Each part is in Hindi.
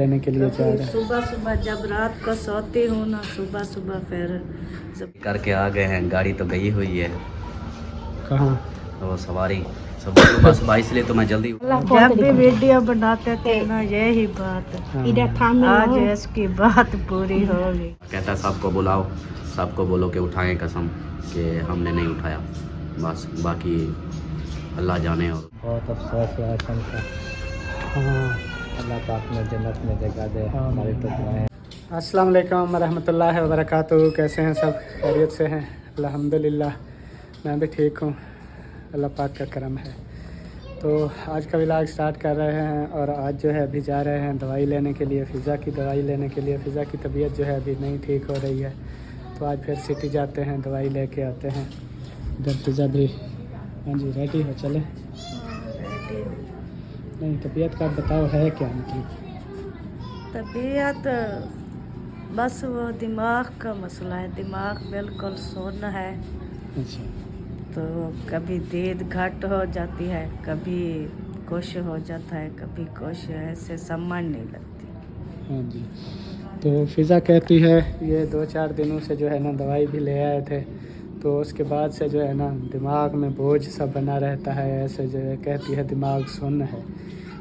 लेने के लिए जा रहे हैं। सुबह सुबह जब रात को सोती हूँ ना, सुबह सुबह फिर जब करके आ गए हैं। गाड़ी तो गई हुई है, कहाँ? वो सवारी सुबह सुबह, इसलिए तो मैं जल्दी जब भी वीडियो बनाते थे ना यही बात, आज इसकी बात पूरी होगी। कहता सबको बुलाओ, सबको बोलो कि उठाएं कसम कि हमने नहीं उठाया, बस बाकी अल्लाह जाने। और बहुत अफसोस हुआ का। हाँ, अल्लाह पाक ने जन्नत में जगह दे हमारी तो दुआएं। अस्सलाम वालेकुम रहमतुल्लाहि व बरकातुहू। कैसे हैं सब? खैरियत से हैं? अल्हम्दुलिल्लाह मैं भी ठीक हूँ, अल्लाह पाक का करम है। तो आज का व्लॉग स्टार्ट कर रहे हैं और आज जो है अभी जा रहे हैं दवाई लेने के लिए, फ़िज़ा की दवाई लेने के लिए। फ़िज़ा की तबीयत जो है अभी नहीं ठीक हो रही है, तो आज फिर सिटी जाते हैं, दवाई लेके आते हैं। इधर फ़िज़ा भी, हाँ जी रेडी हो, चले? नहीं, तबीयत का बताओ है क्या मतलब? तबीयत बस वो दिमाग का मसला है, दिमाग बिल्कुल सुन्न है। अच्छा, तो कभी नींद घट हो जाती है, कभी कुछ हो जाता है, कभी कुछ, ऐसे समझ नहीं लगती। हाँ जी। तो फ़िज़ा कहती है ये 2-4 दिनों से जो है ना दवाई भी ले आए थे, तो उसके बाद से जो है ना दिमाग में बोझ सा बना रहता है। ऐसे जो है कहती है दिमाग सुन्न है,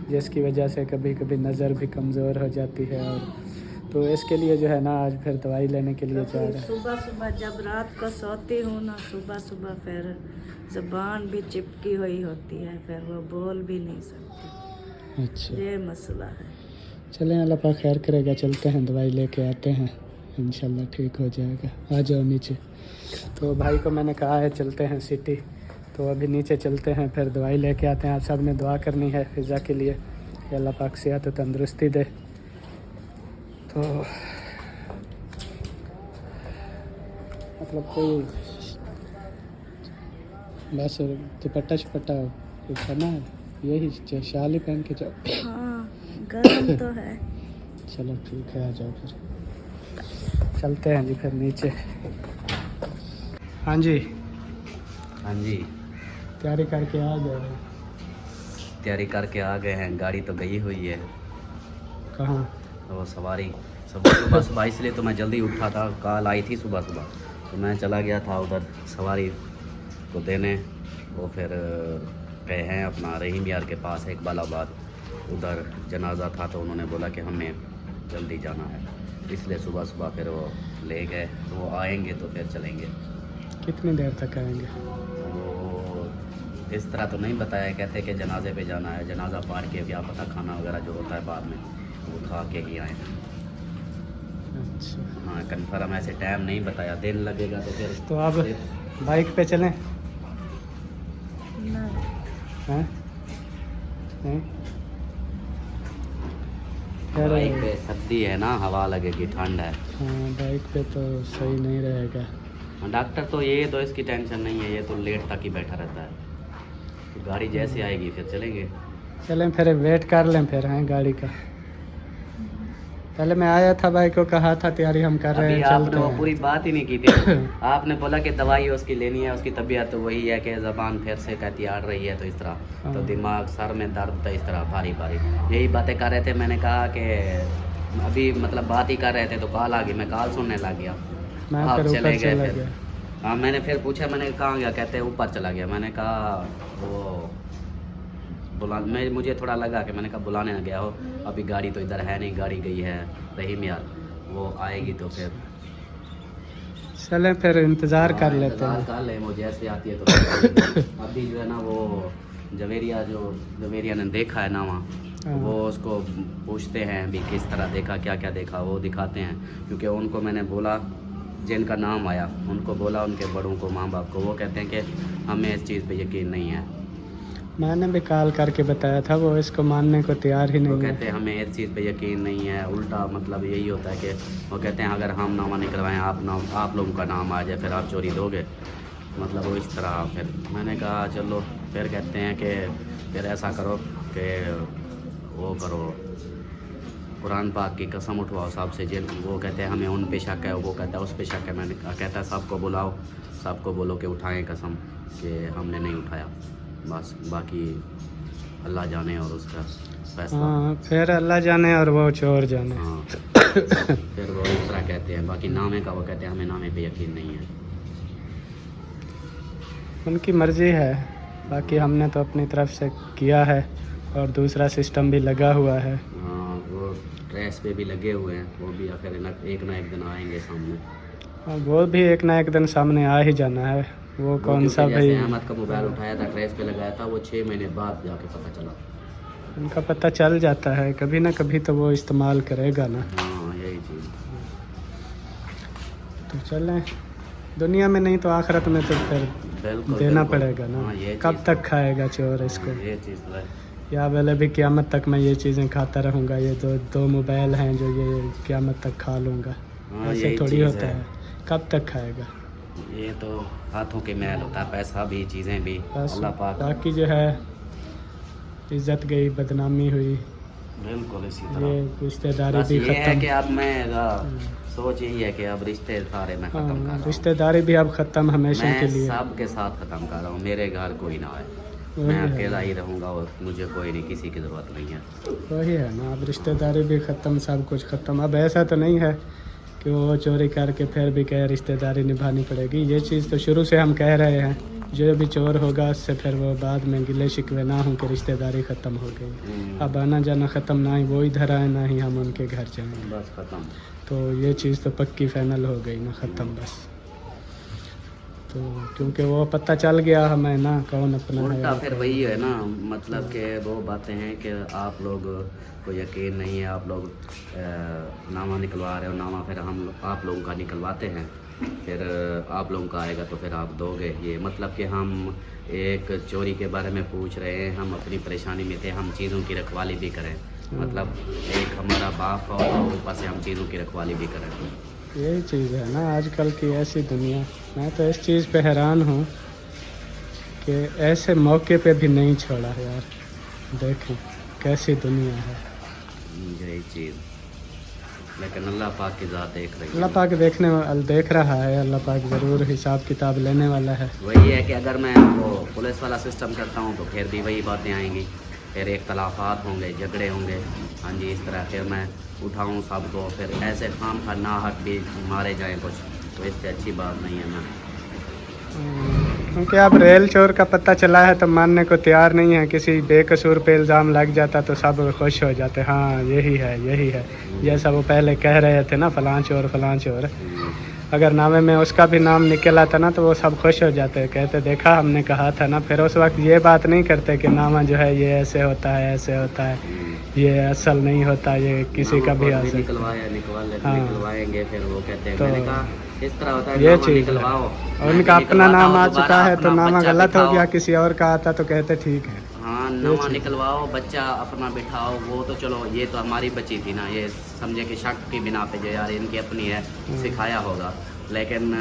जिसकी वजह से कभी कभी नज़र भी कमज़ोर हो जाती है। और तो इसके लिए जो है ना आज फिर दवाई लेने के लिए जा रहे हैं। सुबह सुबह जब रात को सोती हूँ ना, सुबह सुबह फिर ज़ुबान भी चिपकी हुई होती है, फिर वो बोल भी नहीं सकती। अच्छा, ये मसला है। चलें, अल्लाह पाक खैर करेगा, चलते हैं दवाई लेके आते हैं, इंशाल्लाह ठीक हो जाएगा। आ जाओ नीचे। तो भाई को मैंने कहा है चलते हैं सिटी, तो अभी नीचे चलते हैं, फिर दवाई लेके आते हैं। आप सब ने दुआ करनी है फ़िज़ा के लिए कि अल्लाह पाक सेहत और तंदुरुस्ती दे। तो मतलब कोई बस दुपट्टा शुपट्टा कुछ करना है, यही शाल ही पहन के जाओ। हाँ, गर्म तो है। चलो ठीक है, आ जाओ फिर चलते हैं जी फिर नीचे। हाँ जी, हाँ जी तैयारी करके आ गए हैं। तैयारी करके आ गए हैं। गाड़ी तो गई हुई है, कहाँ? वो सवारी सुबह सुबह, इसलिए तो मैं जल्दी उठा था। कॉल आई थी सुबह सुबह, तो मैं चला गया था उधर सवारी को देने। वो फिर गए हैं अपना रहीम यार के पास एक बालाबाद, उधर जनाजा था, तो उन्होंने बोला कि हमें जल्दी जाना है, इसलिए सुबह सुबह फिर वो ले गए। तो वो आएंगे तो फिर चलेंगे। कितनी देर तक आएंगे? वो इस तरह तो नहीं बताया, कहते कि जनाजे पे जाना है, जनाजा पाड़ के क्या पता खाना वगैरह जो होता है बाद में वो खा के ही आए। अच्छा, हाँ, कन्फर्म ऐसे टाइम नहीं बताया, दिन लगेगा तो फिर। तो आप बाइक पे चलें? नहीं, हैं? हैं? यार, बाइक पे सर्दी है ना, हवा लगेगी, ठंड है। हाँ बाइक पे तो सही नहीं रहेगा। डॉक्टर तो ये तो इसकी टेंशन नहीं है, ये तो लेट तक ही बैठा रहता है। तो गाड़ी जैसे आएगी फिर चलेंगे। चलें फिर, वेट कर लें फिर, हैं गाड़ी का। पहले मैं आया था, भाई को कहा था तैयारी हम कर रहे अभी हैं, आपने चलते वो हैं। पूरी बात ही नहीं की थी। आपने बोला कि दवाई उसकी लेनी है, उसकी तबीयत तो वही है कि ज़बान फिर से कहती आड़ रही है, तो इस तरह, तो हाँ। दिमाग सर में दर्द था, इस तरह भारी भारी, यही बातें कर रहे थे। मैंने कहा कि अभी मतलब बात ही कर रहे थे तो कॉल आ गई, मैं कॉल सुनने लग गया। मैं आप फिर चले ऊपर गए चला फिर। गया। हाँ, मैंने फिर पूछा, मैंने कहाँ गया, कहते हैं ऊपर चला गया। मैंने कहा वो मुझे थोड़ा लगा कि मैंने कहा बुलाने ना गया हो, अभी गाड़ी तो इधर है नहीं, गाड़ी गई है रहीम यार, वो आएगी तो फिर चलें फिर, इंतज़ार कर लेते इंतज़ार हैं। कर ले, वो जैसे आती है तो फिर अभी जो है ना वो जवेरिया ने देखा है ना वहाँ, हाँ। वो उसको पूछते हैं अभी किस तरह देखा, क्या क्या देखा, वो दिखाते हैं। क्योंकि उनको मैंने बोला, जिनका नाम आया उनको बोला, उनके बड़ों को, माँ बाप को, वो कहते हैं कि हमें इस चीज़ पे यकीन नहीं है। मैंने भी कॉल करके बताया था, वो इसको मानने को तैयार ही वो नहीं कहते है। हैं हमें इस चीज़ पे यकीन नहीं है, उल्टा मतलब यही होता है कि वो कहते हैं अगर हम नामा निकलवाएं, आप लोगों का नाम आ जाए, फिर आप चोरी दोगे, मतलब वो इस तरह। फिर मैंने कहा चलो, फिर कहते हैं कि फिर ऐसा करो कि वो करो, कुरान पाक की कसम उठवाओ सबसे, जिन वो कहते हैं हमें उन पे शक है, वो कहता है उस पे शक है। मैंने कहा, कहता है सबको बुलाओ, सबको बोलो कि उठाएं कसम कि हमने नहीं उठाया, बस बाकी अल्लाह जाने और उसका फैसला। हाँ, फिर अल्लाह जाने और वो चोर जाने। हाँ फिर वो इस तरह कहते हैं। बाकी नामे का वो कहते हैं हमें नामे पे यकीन नहीं है। उनकी मर्ज़ी है, बाकी हमने तो अपनी तरफ से किया है और दूसरा सिस्टम भी लगा हुआ है। हाँ वो ट्रेस पे भी लगे हुए हैं, वो भी आखिर एक ना एक दिन आएंगे सामने। हाँ, वो भी एक ना एक दिन सामने आ ही जाना है। वो कौन सा भाई, अहमद का मोबाइल उठाया था, ट्रेस पे लगाया था, वो 6 महीने बाद जाके पता चला। उनका पता चल जाता है, कभी ना कभी तो वो इस्तेमाल करेगा ना। हाँ यही चीज़। तो चलें, दुनिया में नहीं तो आखिरत में तो फिर बिल्कुल देना बिल्कुल। पड़ेगा ना। हाँ, ये कब चीज़ तक खाएगा चोर इसको? ये चीज़ तो है। या पहले भी क़यामत तक मैं ये चीज़ें खाता रहूँगा, ये दो मोबाइल हैं जो ये क़यामत तक खा लूँगा? हाँ, ऐसे यही थोड़ी चीज़ होता है। कब तक खाएगा? ये तो हाथों के मैल होता है, पैसा भी, चीज़ें भी। बस अल्लाह पाक बाकी जो है इज्जत गई, बदनामी हुई, बिल्कुल इसी ये तरह। रिश्तेदारी बस भी ये है ख़त्म। कि अब मैं सोच यही है कि अब रिश्ते सारे मैं ख़त्म कर रहा हूँ। रिश्तेदारी भी अब ख़त्म हमेशा के मैं लिए। सब के साथ ख़त्म कर रहा हूँ। मेरे घर कोई ना आए, वही मैं है। अकेला ही रहूँगा और मुझे कोई नहीं, किसी की ज़रूरत नहीं है। वही है ना, अब रिश्तेदारी भी ख़त्म, सब कुछ ख़त्म। अब ऐसा तो नहीं है कि वो चोरी करके फिर भी कहे रिश्तेदारी निभानी पड़ेगी। ये चीज़ तो शुरू से हम कह रहे हैं, जो भी चोर होगा उससे फिर वो बाद में गिले शिकवे ना हों कि रिश्तेदारी ख़त्म हो गई। अब आना जाना ख़त्म, ना ही वो इधर आए ना ही हम उनके घर जाएंगे। बस ख़त्म। तो ये चीज़ तो पक्की फाइनल हो गई ना, ख़त्म बस। तो क्योंकि वो पता चल गया हमें ना कौन अपना है। उल्टा फिर वही है ना, मतलब कि वो बातें हैं कि आप लोग को यकीन नहीं है, आप लोग नामा निकलवा रहे हो, नामा फिर आप लोगों का निकलवाते हैं, फिर आप लोगों का आएगा तो फिर आप दोगे। ये मतलब कि हम एक चोरी के बारे में पूछ रहे हैं, हम अपनी परेशानी में थे, हम चीज़ों की रखवाली भी करें। मतलब एक हमारा बाप हो और ऊपर से हम चीज़ों की रखवाली भी करें। यही चीज़ है ना आजकल की ऐसी दुनिया। मैं तो इस चीज़ पे हैरान हूँ कि ऐसे मौके पे भी नहीं छोड़ा यार। देखें कैसी दुनिया है। यही चीज़, लेकिन अल्लाह पाक की ज़ात देख रही है। अल्लाह पाक देख रहा है। अल्लाह पाक ज़रूर हिसाब किताब लेने वाला है। वही है कि अगर मैं वो पुलिस वाला सिस्टम करता हूँ तो फिर भी वही बातें आएंगी, फिर इख्तलाफात होंगे, झगड़े होंगे। हाँ जी, इस तरह फिर मैं उठाऊँ सबको, फिर ऐसे काम का ना हक भी मारे जाएँ कुछ, तो इससे अच्छी बात नहीं है ना। क्योंकि अब रेल चोर का पता चला है तो मानने को तैयार नहीं है। किसी बेकसूर पे इल्ज़ाम लग जाता तो सब खुश हो जाते, हाँ यही है यही है। जैसा वो पहले कह रहे थे ना, फलां चोर फलां चोर। अगर नामे में उसका भी नाम निकल आता ना तो वो सब खुश हो जाते, कहते देखा हमने कहा था ना। फिर उस वक्त ये बात नहीं करते कि नामा जो है ये ऐसे होता है, ऐसे होता है, ये असल नहीं होता, ये किसी का भी असल। निकलवाएंगे, फिर वो कहते हैं तो मैंने कहा इस तरह होता है, ये नामा चीज़ निकलवाओ। और उनका अपना नाम आ चुका है तो अपना नामा बच्चा गलत हो बिठाओ। गया, किसी और का आता तो कहते ठीक है। हाँ, नामा निकलवाओ, बच्चा अपना बिठाओ। वो तो चलो, ये तो हमारी बच्ची थी ना, ये समझे कि शक की बिना पे जो यार इनकी अपनी है, सिखाया होगा। लेकिन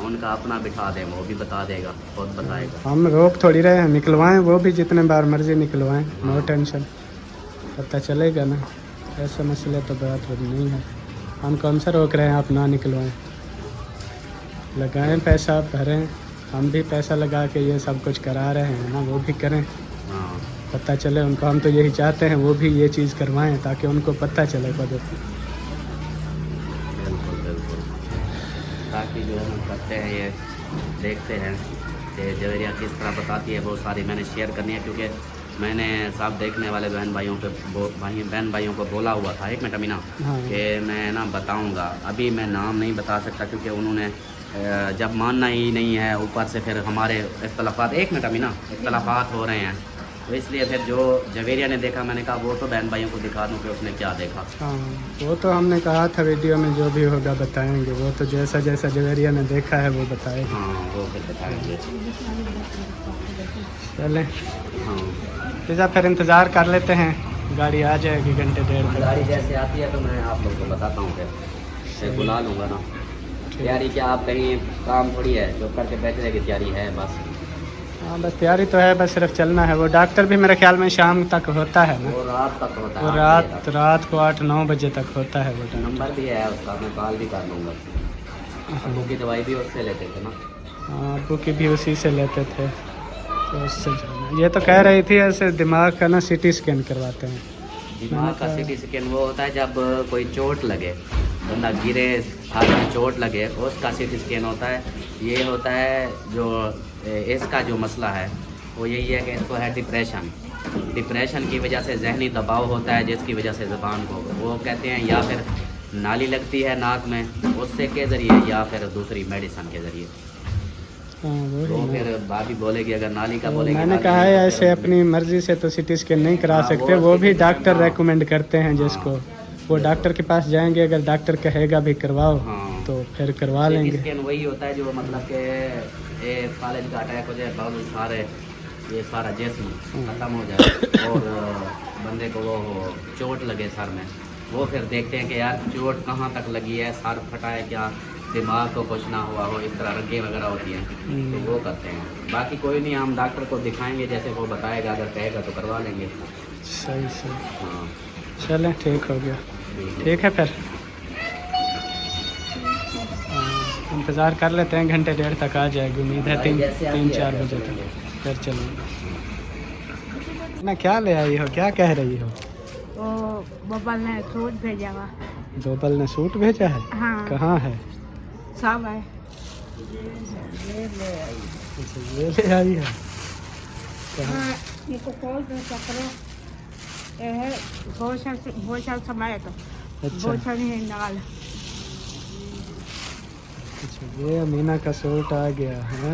उनका अपना बिठा दें, वो भी बता देगा, खुद बताएगा। हम रोक थोड़ी रहे हैं, निकलवाएं वो भी जितने बार मर्जी निकलवाएं, नो टेंशन, पता चलेगा ना। ऐसे मसले तो बात नहीं है। हम कौन सा रोक रहे हैं आप ना निकलवाएं? लगाएं पैसा, भरें, हम भी पैसा लगा के ये सब कुछ करा रहे हैं ना, वो भी करें, हाँ पता चले उनको। हम तो यही चाहते हैं वो भी ये चीज़ करवाएं ताकि उनको पता चले खुद। बिल्कुल बिल्कुल। ताकि जो हम करते हैं ये देखते हैं कि जवेरिया किस तरह बताती है, वो सारी मैंने शेयर करनी है। क्योंकि मैंने सब देखने वाले बहन भाइयों को बोला हुआ था, एक मिनट अमीना, हाँ। कि मैं ना बताऊंगा। अभी मैं नाम नहीं बता सकता क्योंकि उन्होंने जब मानना ही नहीं है, ऊपर से फिर हमारे इख्तलाफात, एक मिनट अमीना, इख्तलाफात हो रहे हैं, तो इसलिए फिर जो जवेरिया ने देखा, मैंने कहा वो तो बहन भाइयों को दिखा दूँ कि उसने क्या देखा। हाँ, वो तो हमने कहा था वीडियो में जो भी होगा बताएंगे। वो तो जैसा जैसा जवेरिया ने देखा है वो बताएगा। हाँ वो फिर बताएंगे। चलें हाँ, पिज़्ज़ा, फिर इंतज़ार कर लेते हैं, गाड़ी आ जाएगी घंटे डेढ़ तक। गाड़ी जैसे आती है तो मैं आप लोगों को बताता हूँ, फिर बुला लूँगा ना। तैयारी क्या, आप कहीं काम थोड़ी है जो करके बैठने की तैयारी है बस? हाँ बस तैयारी तो है, बस सिर्फ चलना है। वो डॉक्टर भी मेरे ख्याल में शाम तक होता है ना, वो रात तक होता है। वो 8 बजे तक। रात को 8-9 बजे तक होता है वो डॉक्टर। नंबर भी है उसका, मैं कॉल भी कर लूँगा। अबू की दवाई भी उससे लेते थे ना। हाँ, अबू की भी उसी से लेते थे। तो उससे जाना। ये तो कह रही थी ऐसे दिमाग का ना सीटी स्कैन करवाते हैं। दिमाग का सीटी स्कैन वो होता है जब कोई चोट लगे, बंदा गिरे, हाथ में चोट लगे, उसका सीटी स्कैन होता है। ये होता है जो इसका जो मसला है वो यही है कि इसको है डिप्रेशन की वजह से जहनी दबाव होता है, जिसकी वजह से ज़बान को वो कहते हैं या फिर नाली लगती है नाक में, उससे के ज़रिए या फिर दूसरी मेडिसिन के ज़रिए। तो फिर भाभी बोलेगी अगर नाली का बोलेगी। मैंने कहा है ऐसे अपनी मर्जी से तो सीटी स्कैन नहीं करा सकते, वो भी डॉक्टर रेकमेंड करते हैं जिसको, वो डॉक्टर के पास जाएंगे, अगर डॉक्टर कहेगा भी करवाओ तो फिर करवा लेंगे। स्कैन वही होता है जो मतलब कि कॉलेज का अटैक हो जाए, बहुत सारे ये सारा जिस्म खत्म हो जाए और बंदे को वो चोट लगे सर में, वो फिर देखते हैं कि यार चोट कहाँ तक लगी है, सर फटा है क्या, दिमाग को कुछ ना हुआ हो, इस तरह रगें वगैरह होती हैं, तो वो करते हैं। बाकी कोई नहीं, हम डॉक्टर को दिखाएंगे जैसे वो बताएगा, अगर कहेगा तो करवा लेंगे। सही। हाँ चलें, ठीक हो गया, ठीक है फिर इंतज़ार कर लेते हैं, घंटे डेढ़ तक आ जाएगी उम्मीद है, 3-4 बजे तक फिर चलेंगे ना। क्या ले आई हो, क्या कह रही हो? वो बबल ने सूट भेजा हुआ। दोबल ने सूट भेजा है? हाँ। कहाँ है? सब है। ये ले आई है? कहाँ? इनको कॉल पे चक्रो ये है, बहुत साल समय है तो बहुत सारी है नाल। अच्छा, ये अमीना का सूट आ गया है,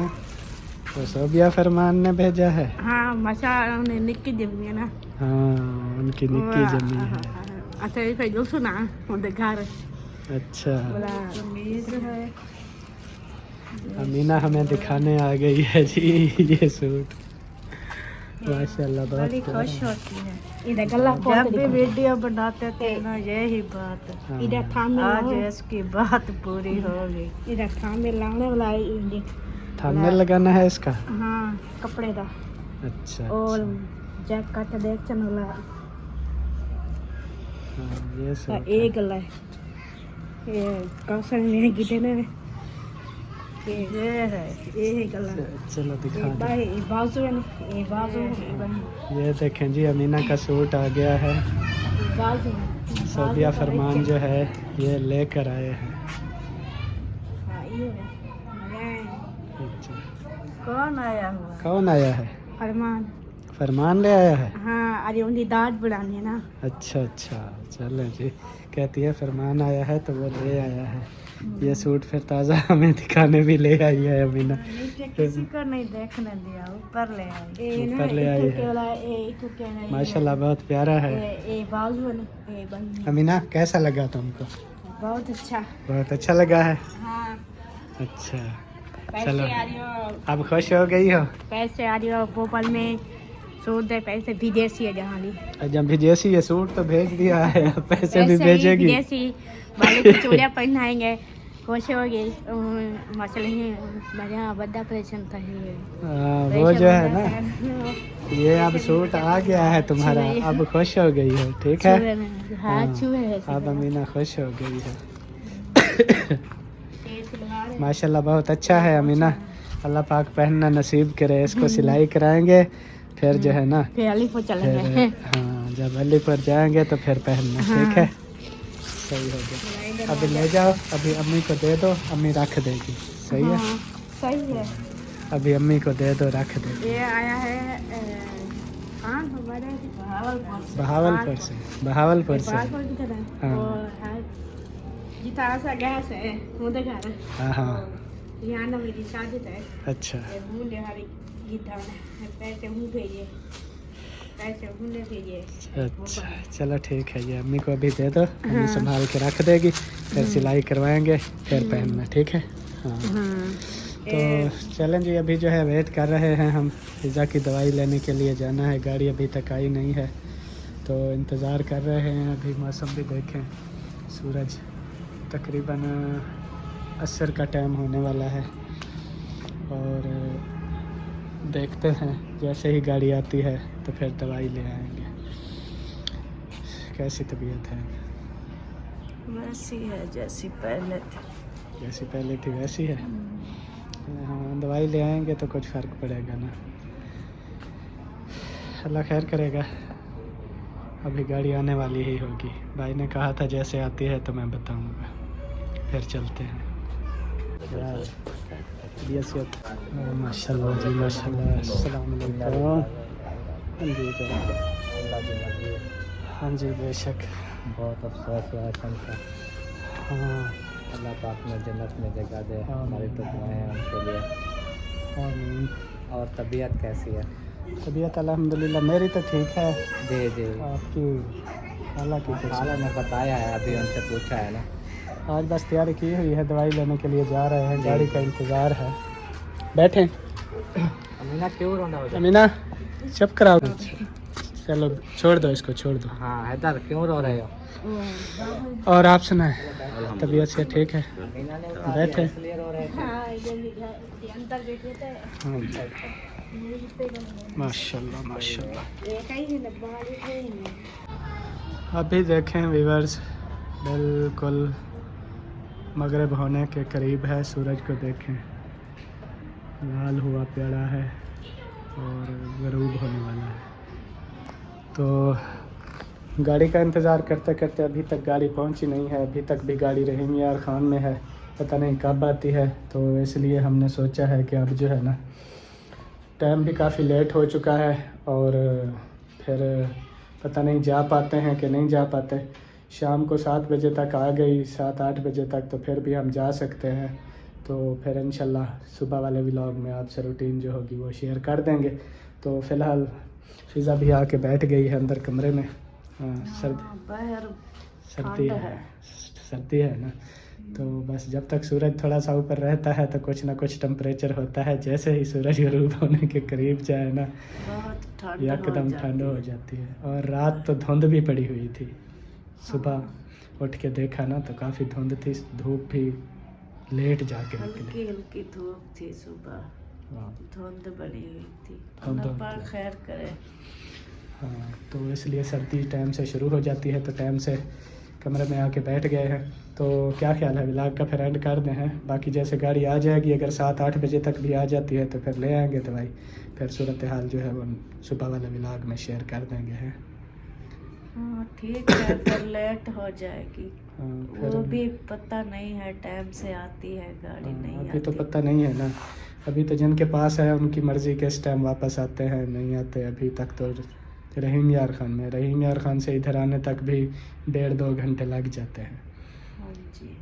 तो सोबिया फरमान ने भेजा है। हाँ, मसा ने निक्की जमी है ना। हाँ, उनकी निक्की जमी है। अच्छा, ये फिर जो सुना उनके घर। अच्छा, कमीज है। अमीना हमें दिखाने आ गई है जी ये सूट, माशाल्लाह बहुत खुश होती है। जब भी वीडियो बनाते थे ना यही बात, आज इसकी बात पूरी हो गई। इधर थामे लाने वाला थामने लगाना है इसका। हाँ, कपड़े का। अच्छा, और जैकेट देख चला। हाँ, ये सूट एक गला ये कौशल में गिटे ने ये है, ये गला। चलो दिखा दो। ये बाजू है, ये बाजू। ये देखें जी, अमीना का सूट आ गया है। बाजू सोबिया फरमान जो है ये लेकर आए हैं। अच्छा, कौन आया हुआ? कौन आया है? फरमान। फरमान ले आया है? हाँ, अरे उनकी दाढ़ बढ़ानी है ना। अच्छा अच्छा, चलो जी, कहती है फरमान आया है तो वो ले आया है। ये सूट फिर ताज़ा हमें दिखाने भी ले आई है अमीना। नीचे किसी को नहीं देखने दिया, ऊपर ले आई। ऊपर ले आई है, माशाल्लाह बहुत प्यारा है। अमीना, कैसा लगा तुमको? बहुत अच्छा। बहुत अच्छा लगा है? हाँ। अच्छा, पैसे चलो आ रही हो, अब खुश हो गई हो? पैसे आ रही हो, भोपाल में सूट दे, पैसे विदेशी है जहाँ ली। जब विदेशी ये सूट तो भेज दिया है, पैसे भी भेजेगी? विदेशी वाले को चूड़ियाँ पहनाएंगे, खुश हो गई। मसले मेरे बड़ा परेशान था। वो जो है ना, ये अब सूट आ गया है तुम्हारा, अब खुश हो गई हो, ठीक है? हाँ, अब अमीना खुश हो गई है। माशाल्लाह बहुत अच्छा है अमीना, अल्लाह पाक पहनना नसीब करे, इसको सिलाई कराएंगे फिर जो है ना, फिर अलीपुर चलेंगे। हाँ, जब अलीपुर जाएंगे तो फिर पहनना, ठीक है? सही हो गया, अभी ले जाओ, अभी अम्मी को दे दो, अम्मी रख देगी। सही है? सही है। अभी अम्मी को दे दो, रख देगी। ये आया है बहावलपुर से। बहावलपुर से? हाँ हाँ। यहाँ ना मेरी शादी है। अच्छा, अच्छा, चलो ठीक है, ये अम्मी को अभी दे दो, अम्मी संभाल के रख देगी, फिर सिलाई करवाएंगे, फिर पहनना, ठीक है? हाँ। तो चलें जी, अभी जो है वेट कर रहे हैं हम, पिज़्ज़ा की दवाई लेने के लिए जाना है, गाड़ी अभी तक आई नहीं है, तो इंतज़ार कर रहे हैं। अभी मौसम भी देखें, सूरज तकरीबन असर का टाइम होने वाला है, और देखते हैं जैसे ही गाड़ी आती है तो फिर दवाई ले आएंगे। कैसी तबीयत है? वैसी है जैसी पहले थी। जैसी पहले थी वैसी है? हाँ, दवाई ले आएंगे तो कुछ फ़र्क पड़ेगा ना। अल्लाह खैर करेगा। अभी गाड़ी आने वाली ही होगी। भाई ने कहा था जैसे आती है तो मैं बताऊंगा। फिर चलते हैं। माशाल्लाह जी माशाल्लाह। अस्सलाम वालेकुम। हाँ जी बेशक। बहुत अफसोस हुआ का। हाँ अल्लाह पाक ने जन्नत में जगह दे। हमारी तो दुआएं हैं उनके लिए। आमीन। और तबीयत कैसी है? तबीयत अल्हम्दुलिल्लाह मेरी तो ठीक है। जी जी। आपकी खाला की कैसी? खाला ने बताया है, अभी उनसे पूछा है ना। आज बस तैयारी की हुई है, दवाई लेने के लिए जा रहे हैं। गाड़ी का इंतज़ार है। बैठे। अमीना क्यों रोना हो? अमीना चुप कराओ। चलो छोड़ दो इसको, छोड़ दो। हाँ हैदर क्यों रो रहे हो? और आप सुनाए तबीयत से ठीक है? बैठे। इसलिए रो रहे थे। हाँ जी। माशाल्लाह माशाल्लाह। अभी देखें व्यूअर्स, बिल्कुल मगरिब होने के करीब है। सूरज को देखें, लाल हुआ प्यारा है और गरूब होने वाला है। तो गाड़ी का इंतज़ार करते करते अभी तक गाड़ी पहुंची नहीं है। अभी तक भी गाड़ी रहीम यार ख़ान में है, पता नहीं कब आती है। तो इसलिए हमने सोचा है कि अब जो है ना, टाइम भी काफ़ी लेट हो चुका है और फिर पता नहीं जा पाते हैं कि नहीं जा पाते। शाम को 7 बजे तक आ गई, 7-8 बजे तक, तो फिर भी हम जा सकते हैं। तो फिर इंशाल्लाह सुबह वाले व्लॉग में आपसे रूटीन जो होगी वो शेयर कर देंगे। तो फ़िलहाल फ़िज़ा भी आके बैठ गई है अंदर कमरे में। हाँ सर्दी है, सर्दी है ना। तो बस जब तक सूरज थोड़ा सा ऊपर रहता है तो कुछ ना कुछ टेम्परेचर होता है। जैसे ही सूरज गरूब होने के करीब जाए ना, एकदम ठंड हो जाती है। और रात तो धुंध भी पड़ी हुई थी। सुबह उठ के देखा ना तो काफ़ी धुंध थी, धूप भी लेट जाके निकली। हल्की धूप थी सुबह, धुंध बड़ी हुई थी। अल्लाह खैर करे। हाँ तो इसलिए सर्दी टाइम से शुरू हो जाती है। तो टाइम से कमरे में आके बैठ गए हैं। तो क्या ख्याल है व्लॉग का फिर एंड कर दें हैं। बाकी जैसे गाड़ी आ जाएगी, अगर 7-8 बजे तक भी आ जाती है तो फिर ले आएंगे दवाई। फिर सूरत हाल जो है वो सुबह वाले व्लॉग में शेयर कर देंगे हैं। हाँ ठीक है, फिर लेट हो जाएगी। फिर वो भी पता नहीं है, टाइम से आती है गाड़ी नहीं अभी आती। तो पता नहीं है ना। अभी तो जिनके पास है उनकी मर्ज़ी किस टाइम वापस आते हैं नहीं आते। अभी तक तो रहीम यार ख़ान में, रहीम यार ख़ान से इधर आने तक भी 1.5-2 घंटे लग जाते हैं। हाँ जी।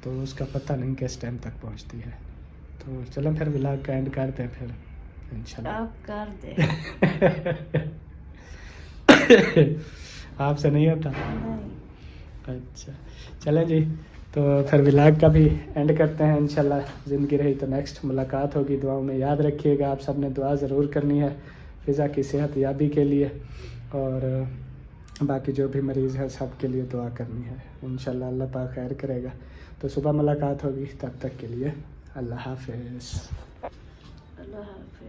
तो उसका पता नहीं किस टाइम तक पहुंचती है। तो चलो फिर व्लॉग का एंड करते हैं फिर इंशाल्लाह। आप कर दे। आपसे नहीं होता? नहीं। अच्छा चलें जी, तो फिर व्लॉग का भी एंड करते हैं इंशाल्लाह। ज़िंदगी रही तो नेक्स्ट मुलाकात होगी। दुआओं में याद रखिएगा, आप सब ने दुआ ज़रूर करनी है फ़िज़ा की सेहत याबी के लिए। और बाकी जो भी मरीज़ है सब के लिए दुआ करनी है इंशाल्लाह। अल्लाह पाक खैर करेगा। तो सुबह मुलाकात होगी, तब तक के लिए अल्लाह हाफ़िज़। अल्लाह हाफ़िज़।